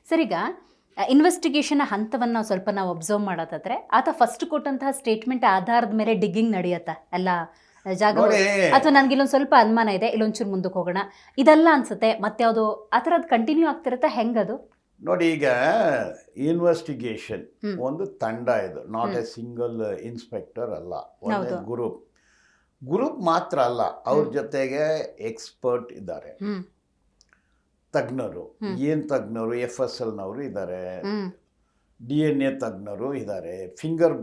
Sir ಈಗ investigation ಹಂತವನ್ನು ಸ್ವಲ್ಪ ನಾವು ಅಬ್ಸರ್ವ್ ಮಾಡೋದಾದ್ರೆ ಆತ ಫಸ್ಟ್ ಕೊಟ್ಟಂತಹ ಸ್ಟೇಟ್ಮೆಂಟ್ ಆಧಾರದ ಮೇಲೆ ಡಿಗ್ಗಿಂಗ್ ನಡೆಯುತ್ತಾ ಎಲ್ಲ ಜಾಗ ನೋಡಿ, ಅಥವಾ ನನಗೆ ಇಲ್ಲೊಂದು ಸ್ವಲ್ಪ ಅನುಮಾನ ಇದೆ, ಇಲ್ಲೊಂಚೂರು ಮುಂದಕ್ಕೆ ಹೋಗೋಣ, ಇದೆಲ್ಲ ಅನ್ಸುತ್ತೆ, ಮತ್ತೆ ಯಾವುದು ಆ ಥರದ್ದು ಕಂಟಿನ್ಯೂ ಆಗ್ತಿರುತ್ತೆ, ಹೆಂಗದು? ನೋಡಿ, ಈಗ ಇನ್ವೆಸ್ಟಿಗೇಷನ್ ಒಂದು ತಂಡ, ಇದು ನಾಟ್ ಎ ಸಿಂಗಲ್ ಇನ್ಸ್ಪೆಕ್ಟರ್ ಅಲ್ಲ, ಒಂದು ಗ್ರೂಪ್ ಮಾತ್ರ ಅಲ್ಲ, ಅವ್ರ ಜೊತೆಗೆ ಎಕ್ಸ್ಪರ್ಟ್ ಇದ್ದಾರೆ, ತಜ್ಞರು. ಏನು ತಜ್ಞರು? FSLನವರು ಇದ್ದಾರೆ, DNA ತಜ್ಞರು ಇದ್ದಾರೆ, ಫಿಂಗರ್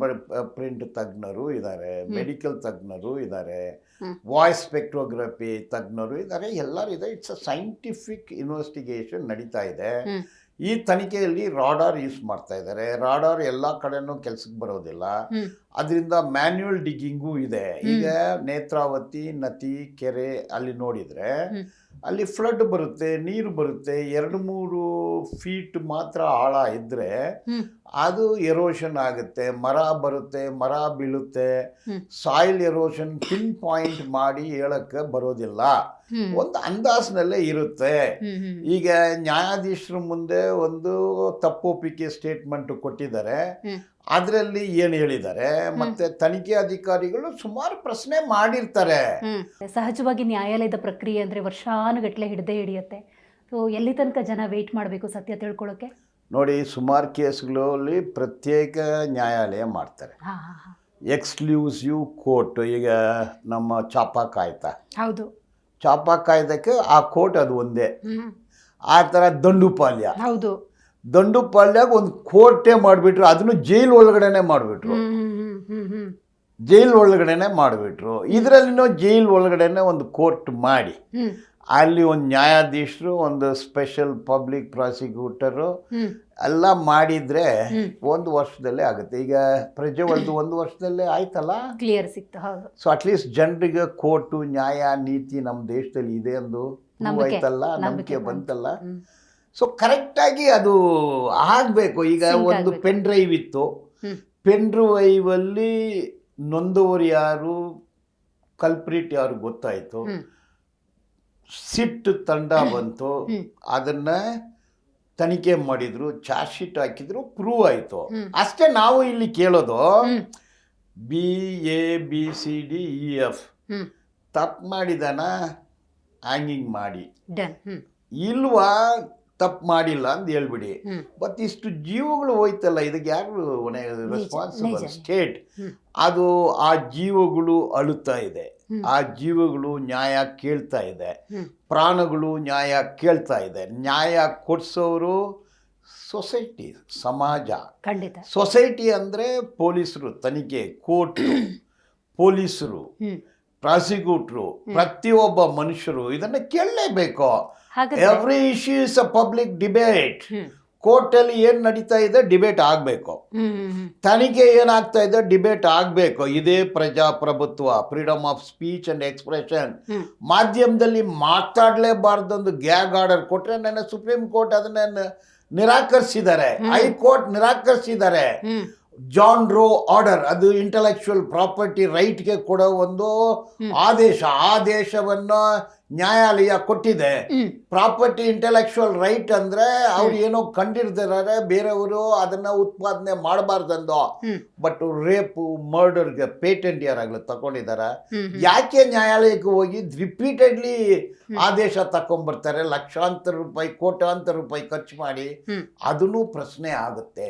ಪ್ರಿಂಟ್ ತಜ್ಞರು ಇದ್ದಾರೆ, ಮೆಡಿಕಲ್ ತಜ್ಞರು ಇದ್ದಾರೆ, ವಾಯ್ಸ್ ಸ್ಪೆಕ್ಟ್ರೋಗ್ರಫಿ ತಜ್ಞರು ಇದ್ದಾರೆ, ಎಲ್ಲರೂ ಇದೆ. ಇಟ್ಸ್ ಅ ಸೈಂಟಿಫಿಕ್ ಇನ್ವೆಸ್ಟಿಗೇಷನ್ ನಡೀತಾ ಇದೆ. ಈ ತನಿಖೆಯಲ್ಲಿ ರಾಡಾರ್ ಯೂಸ್ ಮಾಡ್ತಾ ಇದ್ದಾರೆ. ರಾಡಾರ್ ಎಲ್ಲ ಕಡೆನೂ ಕೆಲಸಕ್ಕೆ ಬರೋದಿಲ್ಲ, ಅದರಿಂದ ಮ್ಯಾನ್ಯುಯಲ್ ಡಿಗ್ಗಿಂಗು ಇದೆ. ಈಗ ನೇತ್ರಾವತಿ ನದಿ ಕೆರೆ ಅಲ್ಲಿ ನೋಡಿದರೆ ಅಲ್ಲಿ ಫ್ಲಡ್ ಬರುತ್ತೆ, ನೀರು ಬರುತ್ತೆ, 2-3 ಫೀಟ್ ಮಾತ್ರ ಆಳ ಇದ್ದರೆ ಅದು ಎರೋಷನ್ ಆಗುತ್ತೆ, ಮರ ಬರುತ್ತೆ, ಮರ ಬೀಳುತ್ತೆ. ಸಾಯಿಲ್ ಎರೋಷನ್ ಪಿನ್ ಪಾಯಿಂಟ್ ಮಾಡಿ ಹೇಳಕ್ಕೆ ಬರೋದಿಲ್ಲ, ಒಂದು ಅಂದಾಜಿನಲ್ಲೇ ಇರುತ್ತೆ. ಈಗ ನ್ಯಾಯಾಧೀಶರ ಮುಂದೆ ಒಂದು ತಪ್ಪೊಪ್ಪಿಗೆ ಸ್ಟೇಟ್ಮೆಂಟ್ ಕೊಟ್ಟಿದ್ದಾರೆ, ಅದರಲ್ಲಿ ಏನು ಹೇಳಿದ್ದಾರೆ, ಮತ್ತೆ ತನಿಖೆ ಅಧಿಕಾರಿಗಳು ಸುಮಾರು ಪ್ರಶ್ನೆ ಮಾಡಿರ್ತಾರೆ. ಸಹಜವಾಗಿ ನ್ಯಾಯಾಲಯದ ಪ್ರಕ್ರಿಯೆ ಅಂದರೆ ವರ್ಷಾನುಗಟ್ಟಲೆ ಹಿಡಿಯುತ್ತೆ. ಸೊ ಎಲ್ಲಿ ತನಕ ಜನ ವೆಯ್ಟ್ ಮಾಡಬೇಕು ಸತ್ಯ ತಿಳ್ಕೊಳ್ಳೋಕೆ? ನೋಡಿ, ಸುಮಾರು ಕೇಸ್ಗಳಲ್ಲಿ ಪ್ರತ್ಯೇಕ ನ್ಯಾಯಾಲಯ ಮಾಡ್ತಾರೆ, ಎಕ್ಸ್ಕ್ಲೂಸಿವ್ ಕೋರ್ಟ್. ಈಗ ನಮ್ಮ ಚಾಪ ಕಾಯ್ತಾ, ಹೌದು, ಚಾಪ ಕಾಯ್ದಕ್ಕೆ ಆ ಕೋರ್ಟ್ ಅದು ಒಂದೇ. ಆ ಥರ ದಂಡುಪಾಳ್ಯ, ಹೌದು, ದಂಡುಪಾಳ್ಯಾಗ ಒಂದು ಕೋರ್ಟೇ ಮಾಡಿಬಿಟ್ರು, ಅದನ್ನು ಜೈಲ್ ಒಳಗಡೆನೆ ಮಾಡಿಬಿಟ್ರು, ಜೈಲ್ ಒಳಗಡೆನೆ ಮಾಡಿಬಿಟ್ರು. ಇದರಲ್ಲಿನೂ ಜೈಲ್ ಒಳಗಡೆನೆ ಒಂದು ಕೋರ್ಟ್ ಮಾಡಿ ಅಲ್ಲಿ ಒಂದು ನ್ಯಾಯಾಧೀಶರು, ಒಂದು ಸ್ಪೆಷಲ್ ಪಬ್ಲಿಕ್ ಪ್ರಾಸಿಕ್ಯೂಟರು ಎಲ್ಲ ಮಾಡಿದರೆ 1 ವರ್ಷದಲ್ಲೇ ಆಗುತ್ತೆ. ಈಗ ಪ್ರಜ್ವಲ್ದು 1 ವರ್ಷದಲ್ಲೇ ಆಯ್ತಲ್ಲ, ಕ್ಲಿಯರ್ ಸಿಕ್ತು. ಹೌದು. ಸೊ ಅಟ್ಲೀಸ್ಟ್ ಜನರಿಗೆ ಕೋರ್ಟು, ನ್ಯಾಯ, ನೀತಿ ನಮ್ಮ ದೇಶದಲ್ಲಿ ಇದೆ ಅಂದು ಆಯ್ತಲ್ಲ, ನಂಬಿಕೆ ಬಂತಲ್ಲ. ಸೊ ಕರೆಕ್ಟಾಗಿ ಅದು ಆಗಬೇಕು. ಈಗ ಒಂದು ಪೆನ್ ಡ್ರೈವ್ ಇತ್ತು, ಪೆನ್ ಡ್ರೈವಲ್ಲಿ ನೊಂದವರು ಯಾರು, ಕಲ್ಪ್ರಿಟ್ ಯಾರು ಗೊತ್ತಾಯಿತು, ಸಿಟ್ ತಂಡ ಬಂತು, ಅದನ್ನು ತನಿಖೆ ಮಾಡಿದ್ರು, ಚಾರ್ಜ್ ಶೀಟ್ ಹಾಕಿದ್ರು, ಪ್ರೂವ್ ಆಯಿತು. ಅಷ್ಟೇ ನಾವು ಇಲ್ಲಿ ಕೇಳೋದು, BABCDEF ತಪ್ಪು ಮಾಡಿದಾನ ಹ್ಯಾಂಗಿಂಗ್ ಮಾಡಿ, ಇಲ್ವಾ ತಪ್ಪು ಮಾಡಿಲ್ಲ ಅಂತ ಹೇಳ್ಬಿಡಿ. ಬಟ್ ಇಷ್ಟು ಜೀವಗಳು ಹೋಯ್ತಲ್ಲ, ಇದಕ್ಕೆ ಯಾರು ರೆಸ್ಪಾನ್ಸಿಬಲ್? ಸ್ಟೇಟ್. ಅದು ಆ ಜೀವಗಳು ಅಳುತ್ತಾ ಇದೆ, ಆ ಜೀವಗಳು ನ್ಯಾಯ ಕೇಳ್ತಾ ಇದೆ, ಪ್ರಾಣಗಳು ನ್ಯಾಯ ಕೇಳ್ತಾ ಇದೆ. ನ್ಯಾಯ ಕೊಡಿಸೋರು ಸೊಸೈಟಿ, ಸಮಾಜ. ಖಂಡಿತ. ಸೊಸೈಟಿ ಅಂದರೆ ಪೊಲೀಸರು, ತನಿಖೆ, ಕೋರ್ಟು, ಪೊಲೀಸರು, ಪ್ರಾಸಿಕ್ಯೂಟ್ರು, ಪ್ರತಿಯೊಬ್ಬ ಮನುಷ್ಯರು ಇದನ್ನು ಕೇಳಲೇಬೇಕು. Every issue is a public debate. ಕೋರ್ಟಲ್ಲಿ ಏನು ನಡೀತಾ ಇದೆ ಡಿಬೇಟ್ ಆಗಬೇಕು, ತನಿಖೆ ಏನಾಗ್ತಾ ಇದೆ ಡಿಬೇಟ್ ಆಗಬೇಕು. ಇದೇ ಪ್ರಜಾಪ್ರಭುತ್ವ, freedom of speech and expression. ಮಾಧ್ಯಮದಲ್ಲಿ ಮಾತಾಡಲೇಬಾರ್ದೊಂದು ಗ್ಯಾಗ್ ಆರ್ಡರ್ ಕೊಟ್ಟರೆ, ನನ್ನ ಸುಪ್ರೀಂ ಕೋರ್ಟ್ ಅದನ್ನು ನಿರಾಕರಿಸಿದ್ದಾರೆ, ಹೈಕೋರ್ಟ್ ನಿರಾಕರಿಸಿದ್ದಾರೆ. ಜಾನ್ ರೋ ಆರ್ಡರ್, ಅದು ಇಂಟೆಲೆಕ್ಚುವಲ್ ಪ್ರಾಪರ್ಟಿ ರೈಟ್ಗೆ ಕೊಡೋ ಒಂದು ಆದೇಶ, ಆದೇಶವನ್ನು ನ್ಯಾಯಾಲಯ ಕೊಟ್ಟಿದೆ. ಪ್ರಾಪರ್ಟಿ ಇಂಟೆಲೆಕ್ಚುವಲ್ ರೈಟ್ ಅಂದರೆ ಅವ್ರು ಏನೋ ಕಂಡಿರ್ತಾರೆ, ಬೇರೆಯವರು ಅದನ್ನು ಉತ್ಪಾದನೆ ಮಾಡಬಾರ್ದಂದು. ಬಟ್ ರೇಪು, ಮರ್ಡರ್ಗೆ ಪೇಟೆಂಟ್ ಯಾರಾಗಲೂ ತಗೊಂಡಿದ್ದಾರೆ. ಯಾಕೆ ನ್ಯಾಯಾಲಯಕ್ಕೆ ಹೋಗಿ ರಿಪೀಟೆಡ್ಲಿ ಆದೇಶ ತಗೊಂಡ್ಬರ್ತಾರೆ, ಲಕ್ಷಾಂತರ ರೂಪಾಯಿ, ಕೋಟ್ಯಾಂತರ ರೂಪಾಯಿ ಖರ್ಚು ಮಾಡಿ? ಅದನ್ನು ಪ್ರಶ್ನೆ ಆಗುತ್ತೆ.